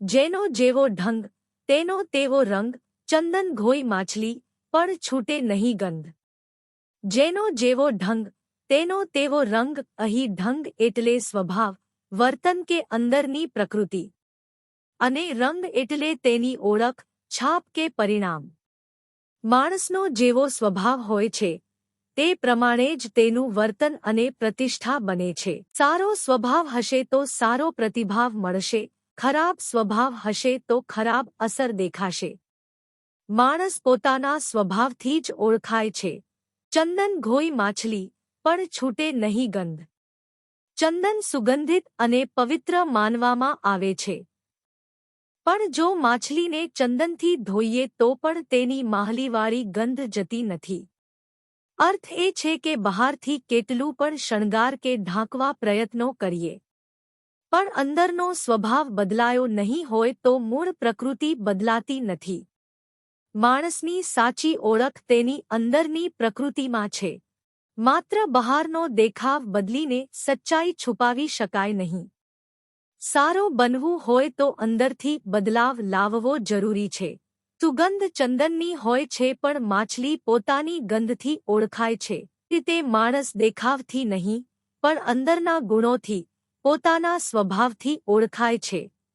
જેનો જેવો ઢંગ તેનો તેવો રંગ, ચંદન ઘોઈ માછલી પણ છૂટે નહીં ગંધ. જેનો જેવો ઢંગ તેનો તેવો રંગ. અહીં ઢંગ એટલે સ્વભાવ, વર્તન કે અંદરની પ્રકૃતિ, અને રંગ એટલે તેની ઓળખ, છાપ કે પરિણામ. માણસનો જેવો સ્વભાવ હોય છે તે પ્રમાણે જ તેનું વર્તન અને પ્રતિષ્ઠા બને છે. સારો સ્વભાવ હશે તો સારો પ્રતિભાવ મળશે, ખરાબ સ્વભાવ હશે તો ખરાબ અસર દેખાશે. માણસ પોતાના સ્વભાવથી જ ઓળખાય છે. ચંદન ઘોઈ માછલી પણ છૂટે નહીં ગંધ. ચંદન સુગંધિત અને પવિત્ર માનવામાં આવે છે, પણ જો માછલીને ચંદનથી ધોઈએ તો પણ તેની માહલીવાળી ગંધ જતી નથી. અર્થ એ છે કે બહારથી કેટલું પણ શણગાર કે ઢાંકવા પ્રયત્નો કરીએ, પણ અંદરનો સ્વભાવ બદલાયો નહીં હોય તો મૂળ પ્રકૃતિ બદલાતી નથી. માણસની સાચી ઓળખ તેની અંદરની પ્રકૃતિમાં છે. માત્ર બહારનો દેખાવ બદલીને સચ્ચાઈ છુપાવી શકાય નહીં. સારો બનવું હોય તો અંદરથી બદલાવ લાવવો જરૂરી છે. સુગંધ ચંદનની હોય છે પણ માછલી પોતાની ગંધથી ઓળખાય છે. તે માણસ દેખાવથી નહીં પણ અંદરના ગુણોથી, પોતાના સ્વભાવથી ઓળખાય છે.